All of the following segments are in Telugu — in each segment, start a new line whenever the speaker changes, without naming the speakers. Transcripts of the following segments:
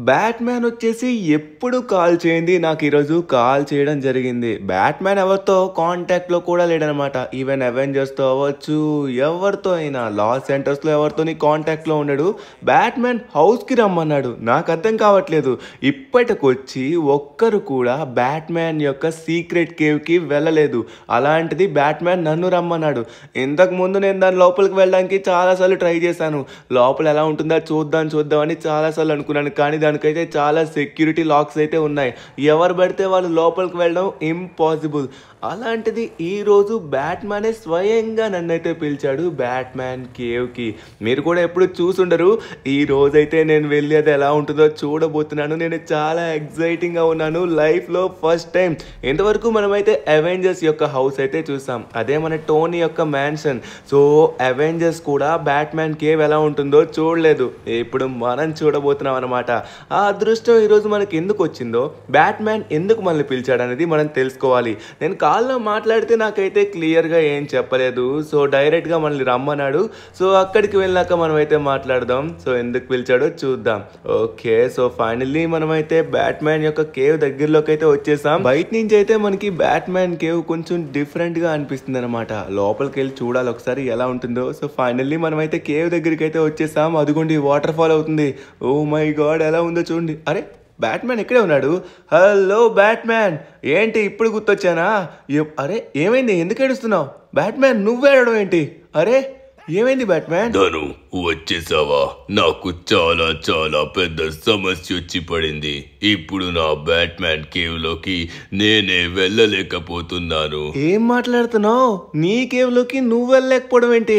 బ్యాట్‌మ్యాన్ వచ్చేసి ఎప్పుడు కాల్ చేయంది నాకు ఈరోజు కాల్ చేయడం జరిగింది. బ్యాట్‌మ్యాన్ ఎవరితో కాంటాక్ట్‌లో కూడా లేడనమాట. ఈవెన్ అవెంజర్స్‌తో అవ్వచ్చు, ఎవరితో అయినా లాస్ ఏంజల్స్‌లో ఎవరితోని కాంటాక్ట్‌లో ఉండడు. బ్యాట్‌మ్యాన్ హౌస్‌కి రమ్మన్నాడు. నాకు అర్థం కావట్లేదు. ఇప్పటికొచ్చి ఒక్కరు కూడా బ్యాట్‌మ్యాన్ యొక్క సీక్రెట్ కేవ్‌కి వెళ్ళలేదు. అలాంటిది బ్యాట్‌మ్యాన్ నన్ను రమ్మన్నాడు. ఇంతకుముందు నేను దాని లోపలికి వెళ్ళడానికి చాలా సార్లు ట్రై చేశాను. లోపల ఎలా ఉంటుందో చూద్దాం అని చాలా సార్లు అనుకున్నాను. కానీ దానికైతే చాలా సెక్యూరిటీ లాక్స్ అయితే ఉన్నాయి. ఎవరు పడితే వాళ్ళు లోపలికి వెళ్ళడం ఇంపాసిబుల్. అలాంటిది ఈరోజు బ్యాట్‌మ్యానే స్వయంగా నన్నైతే పిలిచాడు బ్యాట్‌మ్యాన్ కేవ్‌కి. మీరు కూడా ఎప్పుడు చూసుండరు. ఈ రోజైతే నేను వెళ్ళి అది ఎలా ఉంటుందో చూడబోతున్నాను. నేను చాలా ఎక్సైటింగ్‌గా ఉన్నాను. లైఫ్‌లో ఫస్ట్ టైం. ఇంతవరకు మనమైతే అవెంజర్స్ యొక్క హౌస్ అయితే చూసాం. అదే మన టోనీ యొక్క మ్యాన్షన్. సో అవెంజర్స్ కూడా బ్యాట్‌మ్యాన్ కేవ్ ఎలా ఉంటుందో చూడలేదు. ఇప్పుడు మనం చూడబోతున్నాం అనమాట. ఆ అదృష్టం ఈరోజు మనకి ఎందుకు వచ్చిందో, బ్యాట్‌మ్యాన్ ఎందుకు మనల్ని పిలిచాడనేది మనం తెలుసుకోవాలి. నేను కాల్లో మాట్లాడితే నాకైతే క్లియర్గా ఏం చెప్పలేదు. సో డైరెక్ట్గా మనల్ని రమ్మన్నాడు. సో అక్కడికి వెళ్ళాక మనమైతే మాట్లాడదాం. సో ఎందుకు పిలిచాడో చూద్దాం. ఓకే, సో ఫైనల్లీ మనమైతే బ్యాట్‌మ్యాన్ యొక్క కేవ్ దగ్గరలోకి అయితే వచ్చేసాం. బయట నుంచి అయితే మనకి బ్యాట్‌మ్యాన్ కేవ్ కొంచెం డిఫరెంట్గా అనిపిస్తుంది అనమాట. లోపలికి వెళ్ళి చూడాలి ఒకసారి ఎలా ఉంటుందో. సో ఫైనల్లీ మనమైతే కేవ్ దగ్గరికి అయితే వచ్చేసాం. అదిగోండి వాటర్ ఫాల్ అవుతుంది. ఓ మై గాడ్, ఎలా ఉందో చూడండి. అరే, బ్యాట్‌మ్యాన్ ఇక్కడే ఉన్నాడు. హలో బ్యాట్‌మ్యాన్, ఏంటి ఇప్పుడు గుర్తొచ్చానా? అరే ఏమైంది, ఎందుకు ఏడుస్తున్నావు? బ్యాట్‌మ్యాన్ నువ్వు ఏడవడం ఏంటి? అరే ఏమైంది బ్యాట్‌మ్యాన్?
ధను, వచ్చేసావా? నాకు చాలా చాలా పెద్ద సమస్య వచ్చి పడింది. ఇప్పుడు నా బ్యాట్‌మ్యాన్ కేవ్ లోకి నేనే వెళ్ళలేకపోతున్నాను.
ఏం మాట్లాడుతున్నావు? నీ కేవ్ లోకి నువ్వు వెళ్ళలేకపోవడం ఏంటి?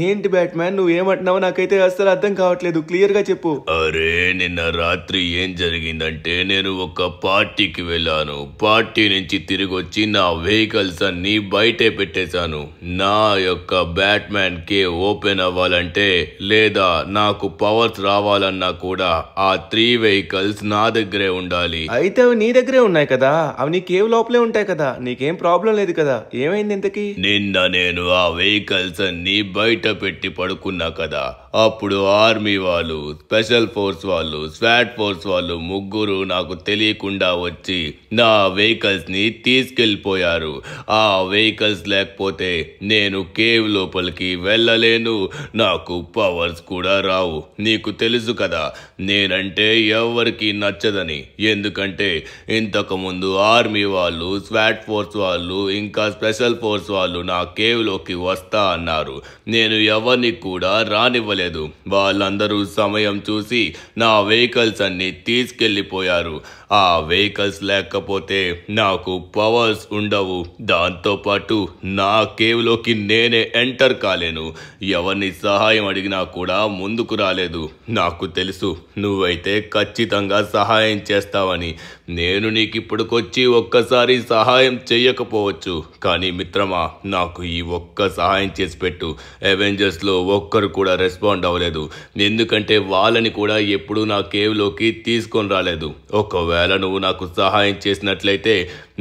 ఏంటి బ్యాట్‌మ్యాన్, నువ్వు ఏమంటున్నావు? నాకైతే అస్సలు అర్థం కావట్లేదు. క్లియర్ గా చెప్పు.
అరే, నిన్న రాత్రి ఏం జరిగిందంటే నేను ఒక పార్టీకి వెళ్ళాను. పార్టీ నుంచి తిరిగి వచ్చి నా వెహికల్స్ అన్ని బయటే పెట్టేశాను. నా యొక్క బ్యాట్‌మ్యాన్ కేవ్ ఓపెన్ అవ్వాలంటే లేదా నాకు పవర్స్ రావాలన్నా కూడా ఆ 3 వెహికల్స్ నా దగ్గరే ఉండాలి.
అయితే అవి నీ దగ్గరే ఉన్నాయి కదా, అవి నీ కేవ్ లోపలే ఉంటాయి కదా, నీకేం ప్రాబ్లం లేదు కదా. ఏమైంది ఇంతకీ?
నిన్న నేను ఆ వెహికల్స్ అన్ని బయట పెట్టి పడుకున్నా కదా, అప్పుడు ఆర్మీ వాళ్ళు, స్పెషల్ ఫోర్స్ వాళ్ళు, స్వాట్ ఫోర్స్ వాళ్ళు ముగ్గురు నాకు తెలియకుండా వచ్చి నా వెహికల్స్ ని తీసుకెళ్ళిపోయారు. ఆ వెహికల్స్ లేకపోతే నేను కేవ్ లోపలికి వెళ్ళలేను, నాకు పవర్స్ కూడా రావు. నీకు తెలుసు కదా నేనంటే ఎవరికి నచ్చదని. ఎందుకంటే ఇంతకు ముందు ఆర్మీ వాళ్ళు, స్వాట్ ఫోర్స్ వాళ్ళు, ఇంకా స్పెషల్ ఫోర్స్ వాళ్ళు నా కేవ్ లోకి వస్తా అన్నారు. నేను ఎవరిని కూడా రానివ్వలేదు. వాళ్ళందరూ సమయం చూసి నా వెహికల్స్ అన్ని తీసుకెళ్ళిపోయారు. ఆ వెహికల్స్ లేకపోతే నాకు పవర్స్ ఉండవు. దాంతో పాటు నా కేవ్ లోకి నేనే ఎంటర్ కాలేను. ఎవరిని సహాయం అడిగినా కూడా ముందుకు రాలేదు. నాకు తెలుసు నువ్వైతే ఖచ్చితంగా సహాయం చేస్తావని. నేను నీకు ఇప్పటికొచ్చి ఒక్కసారి సహాయం చెయ్యకపోవచ్చు, కానీ మిత్రమా, నాకు ఈ ఒక్క సహాయం చేసి పెట్టు. అవెంజర్స్ లో ఒక్కరు కూడా రెస్పాండ్ అవ్వలేదు. ఎందుకంటే వాళ్ళని కూడా ఎప్పుడు నా కేవ్ లోకి తీసుకొని రాలేదు. ఒకవేళ నువ్వు నాకు సహాయం చేసినట్లయితే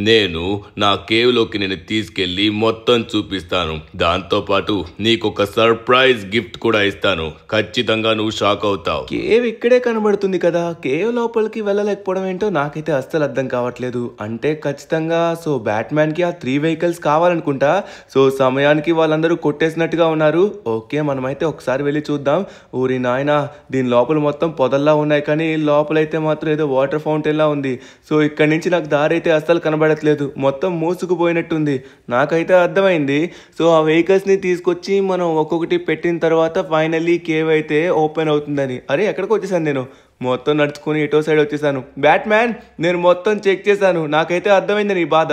నేను నా కేవ్ లోకి నేను తీసుకెళ్లి మొత్తం చూపిస్తాను. దాంతో పాటు నీకు ఒక సర్ప్రైజ్ గిఫ్ట్ కూడా ఇస్తాను. ఖచ్చితంగా నువ్వు షాక్ అవుతావు.
కేవ్ ఇక్కడే కనబడుతుంది కదా, కేవ్ లోపలికి వెళ్ళలేకపోవడం ఏంటో నాకైతే అస్సలు అర్థం కావట్లేదు. అంటే ఖచ్చితంగా సో బ్యాట్‌మ్యాన్ కి ఆ 3 వెహికల్స్ కావాలనుకుంటా. సో సమయానికి వాళ్ళందరూ కొట్టేసినట్టుగా ఉన్నారు. ఓకే, మనమైతే ఒకసారి వెళ్ళి చూద్దాం. ఊరి నాయనా, దీని లోపల మొత్తం పొదల్లా ఉన్నాయి, కానీ లోపలైతే మాత్రం ఏదో వాటర్ ఫౌంటైన్ లా ఉంది. సో ఇక్కడ నుంచి నాకు దారి అయితే అస్సలు కనబడట్లేదు, మొత్తం మూసుకుపోయినట్టుంది. నాకైతే అర్థమైంది. సో ఆ వెహికల్స్ ని తీసుకొచ్చి మనం ఒక్కొక్కటి పెట్టిన తర్వాత ఫైనల్లీ కేవ్ అయితే ఓపెన్ అవుతుందని. అరే ఎక్కడికి వచ్చేసాను నేను? మొత్తం నడుచుకొని ఎటో సైడ్ వచ్చేసాను. బ్యాట్‌మ్యాన్, నేను మొత్తం చెక్ చేశాను. నాకైతే అర్థమైంది నీ బాధ.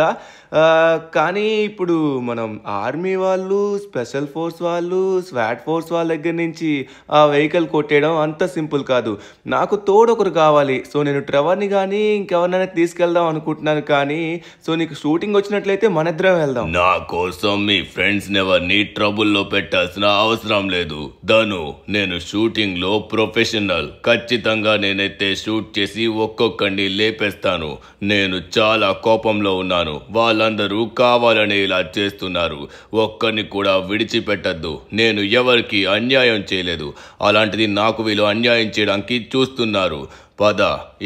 కానీ ఇప్పుడు మనం ఆర్మీ వాళ్ళు, స్పెషల్ ఫోర్స్ వాళ్ళు, స్వాట్ ఫోర్స్ వాళ్ళ దగ్గర నుంచి ఆ వెహికల్ కొట్టేయడం అంత సింపుల్ కాదు. నాకు తోడొకరు కావాలి. సో నేను ట్రెవర్ని కానీ ఇంకెవరినైనా తీసుకెళ్దాం అనుకుంటున్నాను. కానీ సో నీకు షూటింగ్ వచ్చినట్లయితే మన ఇద్దరం వెళ్దాం.
నా కోసం మీ ఫ్రెండ్స్ ఎవరిని ట్రబుల్లో పెట్టాల్సిన అవసరం లేదు ధను. నేను షూటింగ్ లో ప్రొఫెషనల్. ఖచ్చితంగా నేనైతే షూట్ చేసి ఒక్కొక్కడిని లేపేస్తాను. నేను చాలా కోపంలో ఉన్నాను. వాళ్ళందరూ కావాలని ఇలా చేస్తున్నారు. ఒక్కరిని కూడా విడిచిపెట్టద్దు. నేను ఎవరికి అన్యాయం చేయలేదు. అలాంటిది నాకు వీళ్ళు అన్యాయం చేయడానికి చూస్తున్నారు. పద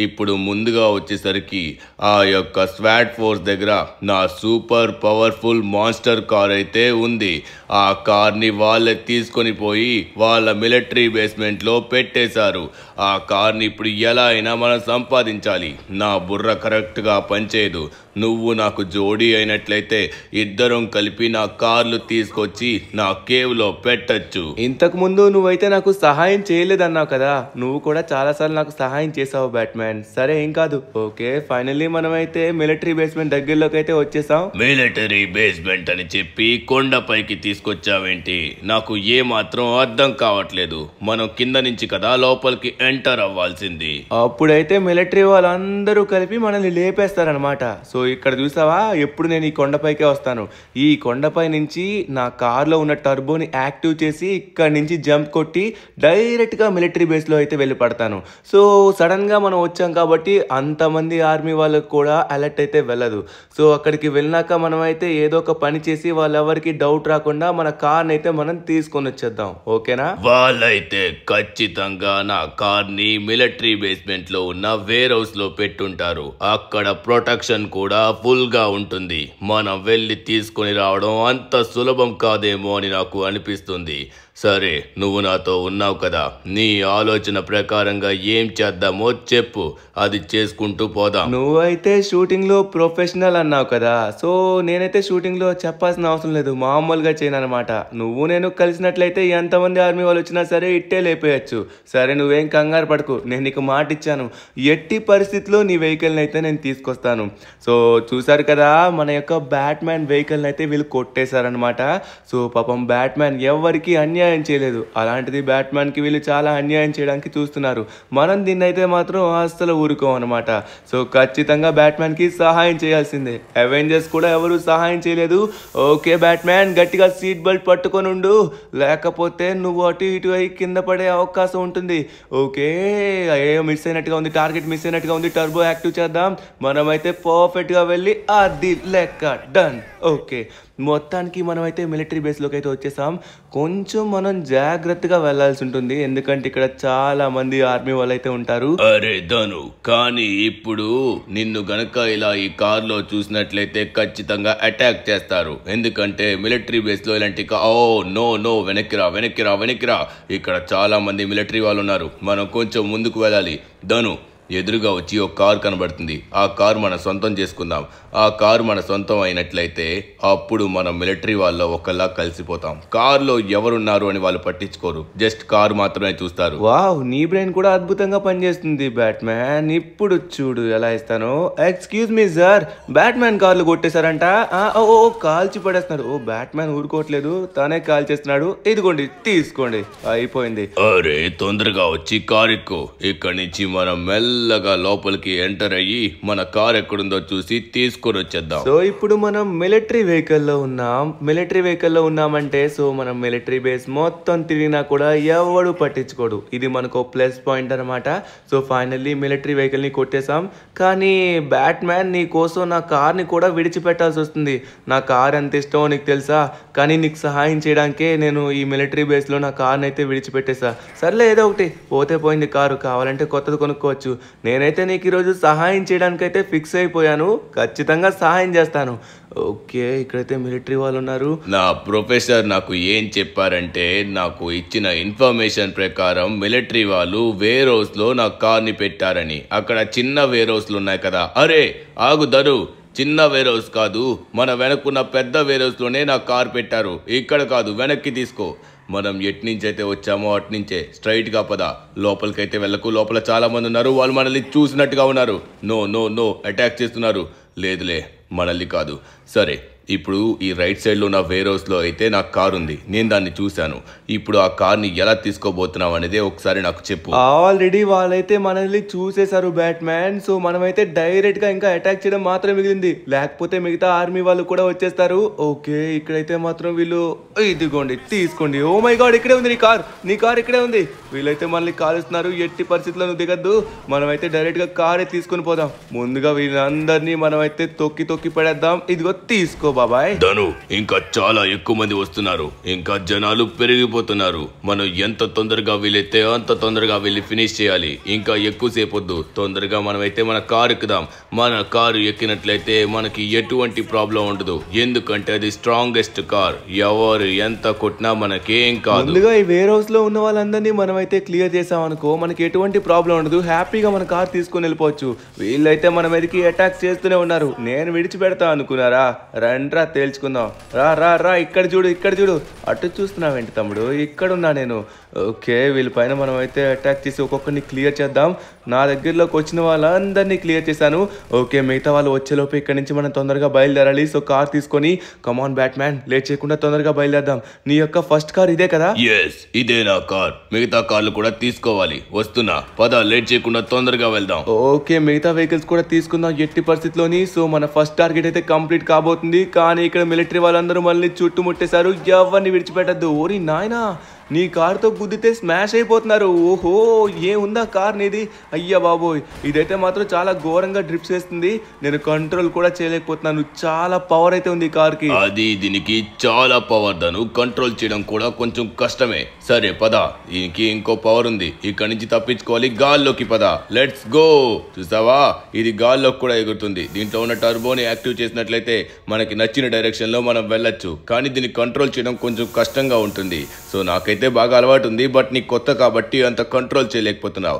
ఇప్పుడు ముందుగా వచ్చేసరికి ఆ యొక్క స్వాట్ ఫోర్స్ దగ్గర నా సూపర్ పవర్ఫుల్ మాన్స్టర్ కార్ అయితే ఉంది. ఆ కార్ని వాళ్ళే తీసుకొని పోయి వాళ్ళ మిలిటరీ బేస్మెంట్లో పెట్టేశారు. ఆ కార్ని ఇప్పుడు ఎలా అయినా మనం సంపాదించాలి. నా బుర్ర కరెక్ట్గా పనిచేయదు. నువ్వు నాకు జోడీ అయినట్లయితే ఇద్దరం కలిపి నా కార్లు తీసుకొచ్చి నా కేవ్లో పెట్టచ్చు.
ఇంతకు ముందు నువ్వైతే నాకు సహాయం చేయలేదన్నావు కదా, నువ్వు కూడా చాలాసార్లు నాకు సహాయం చేసావు బ్యాట్మ్యాన్. సరే ఏం కాదు, ఓకే ఫైనల్లీ మనమైతే మిలిటరీ బేస్మెంట్ దగ్గరలోకి అయితే వచ్చేసాం.
మిలిటరీ బేస్మెంట్ అని చెప్పి కొండపైకి తీసుకొచ్చావేంటి? నాకు ఏ మాత్రం అర్థం కావట్లేదు. మనం కింద నుంచి కదా లోపలికి ఎంటర్ అవ్వాల్సింది.
అప్పుడైతే మిలిటరీ వాళ్ళందరూ కలిపి మనల్ని లేపేస్తారనమాట. సో ఇక్కడ చూసావా, ఎప్పుడు నేను ఈ కొండపైకే వస్తాను. ఈ కొండపై నుంచి నా కార్లో ఉన్న టర్బోని యాక్టివ్ చేసి ఇక్కడ నుంచి జంప్ కొట్టి డైరెక్ట్గా మిలిటరీ బేస్లో అయితే వెళ్ళి పడతాను. సో సడన్గా మనం వచ్చాం కాబట్టి అంతమంది ఆర్మీ వాళ్ళకు కూడా అలర్ట్ అయితే వెళ్ళదు. సో అక్కడికి వెళ్ళినాక మనం అయితే ఏదో ఒక పని చేసి వాళ్ళెవరికి డౌట్ రాకుండా మన కార్ని అయితే మనం తీసుకొని వచ్చేద్దాం. ఓకేనా?
వాళ్ళైతే ఖచ్చితంగా నా కార్ని మిలిటరీ బేస్మెంట్ లో ఉన్న వేర్ హౌస్ లో పెట్టుంటారు. అక్కడ ప్రొటెక్షన్ కూడా ఫుల్ గా ఉంటుంది. మనం వెళ్ళి తీసుకొని రావడం అంత సులభం కాదేమో అని నాకు అనిపిస్తుంది. సరే, నువ్వు నాతో ఉన్నావు కదా, నీ ఆలోచన ప్రకారంగా ఏం చేద్దామో చెప్పు, అది చేసుకుంటూ పోదాం.
నువ్వైతే షూటింగ్ లో ప్రొఫెషనల్ అన్నావు కదా, సో నేనైతే షూటింగ్ లో చెప్పాల్సిన అవసరం లేదు, మామూలుగా చేయను అనమాట. నువ్వు నేను కలిసినట్లయితే ఎంతమంది ఆర్మీ వాళ్ళు వచ్చినా సరే ఇట్టే లేపేయచ్చు. సరే నువ్వేం కంగారు పడకు, నేను నీకు మాట ఇచ్చాను, ఎట్టి పరిస్థితిలో నీ వెహికల్ని అయితే నేను తీసుకొస్తాను. సో చూసారు కదా, మన యొక్క బ్యాట్మ్యాన్ వెహికల్ని అయితే వీళ్ళు కొట్టేశారనమాట. సో పాపం బ్యాట్మ్యాన్ ఎవరికి అన్యాయం చేయలేదు, అలాంటిది బ్యాట్మ్యాన్ కి వీళ్ళు చాలా అన్యాయం చేయడానికి చూస్తున్నారు. మనం దీన్ని అయితే మాత్రం అస్సలు ఊరుకోం అనమాట. సో ఖచ్చితంగా బ్యాట్మ్యాన్ కి సహాయం చేయాల్సిందే. అవెంజర్స్ కూడా ఎవరు సహాయం చేయలేదు. ఓకే బ్యాట్మ్యాన్, గట్టిగా సీట్ బెల్ట్ పట్టుకొని ఉండు, లేకపోతే నువ్వు అటు ఇటు అయి కింద పడే అవకాశం ఉంటుంది. ఓకే, మిస్ అయినట్టుగా ఉంది, టార్గెట్ మిస్ అయినట్టుగా ఉంది, టర్బో యాక్టివ్ చేద్దాం. మనమైతే పర్ఫెక్ట్ గా వెళ్ళి అది లెక్క డన్. ఓకే, మొత్తానికి మనమైతే మిలిటరీ బేస్లోకి అయితే వచ్చేసాం. కొంచెం మనం జాగ్రత్తగా వెళ్లాల్సి ఉంటుంది, ఎందుకంటే ఇక్కడ చాలా మంది ఆర్మీ వాళ్ళు అయితే ఉంటారు.
అరే ధను, కానీ ఇప్పుడు నిన్ను గనక ఇలా ఈ కార్లో చూసినట్లయితే ఖచ్చితంగా అటాక్ చేస్తారు. ఎందుకంటే మిలిటరీ బేస్ లో ఇలాంటి నో నో, వెనక్కిరా వెనక్కిరా వెనక్కిరా, ఇక్కడ చాలా మంది మిలిటరీ వాళ్ళు ఉన్నారు, మనం కొంచెం ముందుకు వెళ్ళాలి. ధను, ఎదురుగా వచ్చి ఒక కార్ కనబడుతుంది, ఆ కార్ మన సొంతం చేసుకుందాం. ఆ కారు మన సొంతం అయినట్లయితే అప్పుడు మనం మిలిటరీ వాళ్ళలో ఒకలా కలిసిపోతాం. కార్లో ఎవరున్నారు అని వాళ్ళు పట్టించుకోరు, జస్ట్ కారు మాత్రమే చూస్తారు.
వావ్, నీ బ్రెయిన్ కూడా అద్భుతంగా పనిచేస్తుంది బ్యాట్మ్యాన్. ఇప్పుడు చూడు ఎలా ఇస్తాను. ఎక్స్క్యూజ్ మీ సార్, బ్యాట్మ్యాన్ కార్లు కొట్టేశారంట. ఓ కాల్చి పడేస్తున్నారు. ఓ బ్యాట్మ్యాన్ ఊరుకోవట్లేదు, తానే కాల్ చేస్తున్నాడు. ఇదిగోండి తీసుకోండి, అయిపోయింది.
అరే తొందరగా వచ్చి కార్ ఎక్కు, ఇక్కడి నుంచి మనం మెల్లగా లోపలికి ఎంటర్ అయ్యి మన కార్ ఎక్కడుందో చూసి తీసుకొని వచ్చేద్దాం.
సో ఇప్పుడు మనం మిలిటరీ వెహికల్లో ఉన్నాం. మిలిటరీ వెహికల్లో ఉన్నామంటే సో మనం మిలిటరీ బేస్ మొత్తం తిరిగినా కూడా ఎవడు పట్టించుకోడు. ఇది మనకు ప్లస్ పాయింట్ అనమాట. సో ఫైనల్లీ మిలిటరీ వెహికల్ని కొట్టేశాం. కానీ బ్యాట్మ్యాన్, నీ కోసం నా కార్ని కూడా విడిచిపెట్టాల్సి వస్తుంది. నా కార్ ఎంత ఇష్టమో నీకు తెలుసా, కానీ నీకు సహాయం చేయడానికే నేను ఈ మిలిటరీ బేస్లో నా కార్ని అయితే విడిచిపెట్టేసా. సర్లే, ఏదో ఒకటి, పోతే పోయింది కారు, కావాలంటే కొత్తది కొనుక్కోవచ్చు. నేనైతే నీకు ఈరోజు సహాయం చేయడానికైతే ఫిక్స్ అయిపోయాను, ఖచ్చితంగా సహాయం చేస్తాను. ఓకే, ఇక్కడైతే మిలిటరీ వాళ్ళు ఉన్నారు.
నా ప్రొఫెసర్ నాకు ఏం చెప్పారంటే, నాకు ఇచ్చిన ఇన్ఫర్మేషన్ ప్రకారం మిలిటరీ వాళ్ళు వేర్ హౌస్ లో నా కార్ని పెట్టారని. అక్కడ చిన్న వేర్ హౌస్లు ఉన్నాయి కదా. అరే ఆగు ధను, చిన్న వేర్ హౌస్ కాదు, మన వెనక్కున్న పెద్ద వేర్ హౌస్ లోనే నా కార్ పెట్టారు. ఇక్కడ కాదు, వెనక్కి తీసుకో. మనం ఎట్నుంచి అయితే వచ్చామో అట్నుంచే స్ట్రైట్ గా పద, లోపలికైతే వెళ్ళకు, లోపల చాలా మంది ఉన్నారు, వాళ్ళు మనల్ని చూసినట్టుగా ఉన్నారు. నో నో నో, అటాక్ చేస్తున్నారు. లేదులే, మనల్ని కాదు. సరే, ఇప్పుడు ఈ రైట్ సైడ్లో ఉన్న వేర్ హౌస్లో అయితే నా కార్ ఉంది, నేను దాన్ని చూశాను. ఇప్పుడు ఆ కార్ని ఎలా తీసుకోబోతున్నావు అనేది ఒకసారి నాకు చెప్పు.
ఆల్రెడీ వాళ్ళైతే మనల్ని చూసేశారు బ్యాట్మ్యాన్. సో మనమైతే డైరెక్ట్గా ఇంకా అటాక్ చేయడం మాత్రమే మిగిలింది, లేకపోతే మిగతా ఆర్మీ వాళ్ళు కూడా వచ్చేస్తారు. ఓకే, ఇక్కడైతే మాత్రం వీళ్ళు, ఇదిగోండి తీసుకోండి. ఓ మై గాడ్, ఇక్కడే ఉంది నీ కార్ ఇక్కడే ఉంది. వీళ్ళైతే మనల్ని కాలుస్తున్నారు, ఎట్టి పరిస్థితుల్లో నువ్వు దిగద్దు. మనమైతే డైరెక్ట్గా కారే తీసుకొని పోదాం. ముందుగా వీళ్ళందరినీ మనమైతే తొక్కి పడేద్దాం. ఇదిగో తీసుకో బాబాయ్.
ధను, ఇంకా చాలా ఎక్కువ మంది వస్తున్నారు. ఇంకా జనాలు పెరిగిపోతున్నారు. మనం ఎంత తొందరగా వీలైతే అంత తొందరగా వెళ్ళి ఫినిష్ చేయాలి. ఇంకా ఎక్కువసేపు వద్దు. తొందరగా మనమైతే మన కారు ఎక్కుదాం. మన కారు ఎక్కినట్లయితే మనకి ఎటువంటి ప్రాబ్లం ఉండదు. ఎందుకంటే అది స్ట్రాంగెస్ట్ కార్. ఎవరు ఎంత కొట్టినా మనకేం కాదు.
ముందుగా ఈ వేర్ హౌస్ లో ఉన్న వాళ్ళందరినీ మనమైతే క్లియర్ చేసాం అనుకో, మనకి ఎటువంటి ప్రాబ్లం ఉండదు. హ్యాపీగా మన కార్ తీసుకొని వెళ్ళిపోవచ్చు. వీళ్ళైతే మన మీదకి అటాక్ చేస్తూనే ఉన్నారు. నేను విడిచిపెడతా అనుకున్నారా? రండ్రా తేల్చుకుందాం. రా రా రా, ఇక్కడ చూడు ఇక్కడ చూడు. అటు చూస్తున్నావేంటి తమ్ముడు? ఇక్కడ ఉన్నా నేను. ఓకే, వీళ్ళపైన మనం అయితే అటాక్ చేసి ఒక్కొక్కరిని క్లియర్ చేద్దాం. నా దగ్గరలోకి వచ్చిన వాళ్ళందరినీ క్లియర్ చేశాను. ఓకే, మిగతా వాళ్ళు వచ్చేలోపు ఇక్కడ నుంచి మనం తొందరగా బయలుదేరాలి. సో కార్ తీసుకొని కమాన్ బ్యాట్ మ్యాన్, లేట్ చేయకుండా తొందరగా బయలుదేరదాం. నీ యొక్క ఫస్ట్ కార్ ఇదే కదా?
ఎస్, ఇదే నా కార్. మిగతా కార్లు కూడా తీసుకోవాలి. వస్తున్నా, పద, లేట్ చేయకుండా తొందరగా వెళ్దాం.
ఓకే, మిగతా వెహికల్స్ కూడా తీసుకుందాం ఎట్టి పరిస్థితిలోని. సో మన ఫస్ట్ టార్గెట్ అయితే కంప్లీట్ కాబోతుంది. కానీ ఇక్కడ మిలిటరీ వాళ్ళందరూ మళ్ళీ చుట్టుముట్టేశారు. ఎవరిని విడిచిపెట్టద్దు. ఓరి నాయనా, నీ కారుతో గుద్దితే స్మాష్ అయిపోతున్నారు. ఓహో, ఏముందా కార్ నీది? అయ్యా బాబోయ్, ఇదైతే మాత్రం చాలా ఘోరంగా డ్రిప్స్ వేస్తుంది. నేను కంట్రోల్ కూడా చేయలేకపోతున్నాను. చాలా పవర్ అయితే ఉంది ఈ కార్కి.
అది దీనికి చాలా పవర్. ధను, కంట్రోల్ చేయడం కూడా కొంచెం కష్టమే. సరే పద, దీనికి ఇంకో పవర్ ఉంది. ఇక్కడ నుంచి తప్పించుకోవాలి. గాల్లోకి పద, లెట్స్ గో. చూసావా, ఇది గాల్లోకి కూడా ఎగురుతుంది. దీంట్లో ఉన్న టర్బోని యాక్టివ్ చేసినట్లయితే మనకి నచ్చిన డైరెక్షన్ లో మనం వెళ్ళొచ్చు. కానీ దీన్ని కంట్రోల్ చేయడం కొంచెం కష్టంగా ఉంటుంది. సో నాకైతే బాగా అలవాటు ఉంది. బట్ నీకు కొత్త కాబట్టి అంత కంట్రోల్ చేయలేకపోతున్నావు.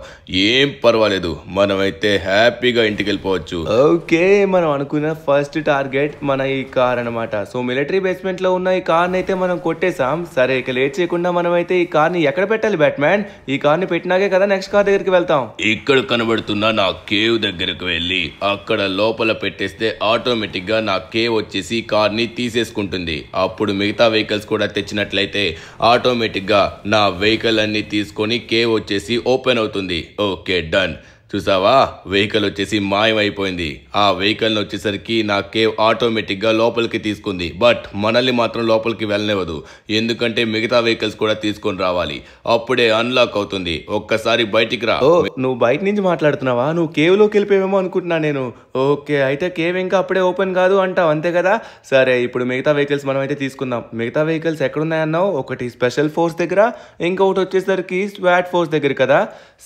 ఏం పర్వాలేదు, మనమైతే హ్యాపీగా ఇంటికి వెళ్ళిపోవచ్చు.
ఓకే, మనం అనుకున్న ఫస్ట్ టార్గెట్ మన ఈ కార్ అనమాట. సో మిలిటరీ బేస్మెంట్ లో ఉన్న ఈ కార్ని అయితే మనం కొట్టేసాం. సరే, ఇక లేట్ చేయకుండా మనం అయితే ఈ కార్ని ఎక్కడ పెట్టాలి బ్యాట్మ్యాన్? ఈ కార్ని పెట్టినాకే కదా నెక్స్ట్ కార్ దగ్గరికి వెళ్తాం.
ఇక్కడ కనబడుతున్న నా కేవ్ దగ్గరకు వెళ్ళి అక్కడ లోపల పెట్టేస్తే ఆటోమేటిక్ గా నా కేవ్ వచ్చేసి కార్ ని తీసేసుకుంటుంది. అప్పుడు మిగతా వెహికల్స్ కూడా తెచ్చినట్లయితే ఆటోమేటిక్ గా నా వెహికల్ అన్ని తీసుకొని కేవ్ వచ్చేసి ఓపెన్ అవుతుంది. Okay, done. చూసావా, వెహికల్ వచ్చేసి మాయమైపోయింది. ఆ వెహికల్ వచ్చేసరికి నా కేవ్ ఆటోమేటిక్ గా లోపలికి తీసుకుంది. బట్ మనల్ని మాత్రం లోపలికి వెళ్ళనివ్వదు. ఎందుకంటే మిగతా వెహికల్స్ కూడా తీసుకొని రావాలి. అప్పుడే అన్లాక్ అవుతుంది. ఒక్కసారి బయటికి రా.
నువ్వు బయట నుంచి మాట్లాడుతున్నావా? నువ్వు కేవ్ లోకి వెళ్ళిపోయావేమో అనుకుంటున్నా నేను. ఓకే, అయితే కేవ్ ఇంకా అప్పుడే ఓపెన్ కాదు అంటావు, అంతే కదా? సరే, ఇప్పుడు మిగతా వెహికల్స్ మనం అయితే తీసుకుందాం. మిగతా వెహికల్స్ ఎక్కడున్నాయన్నావు? ఒకటి స్పెషల్ ఫోర్స్ దగ్గర, ఇంకొకటి వచ్చేసరికి స్వాట్ ఫోర్స్ దగ్గర కదా?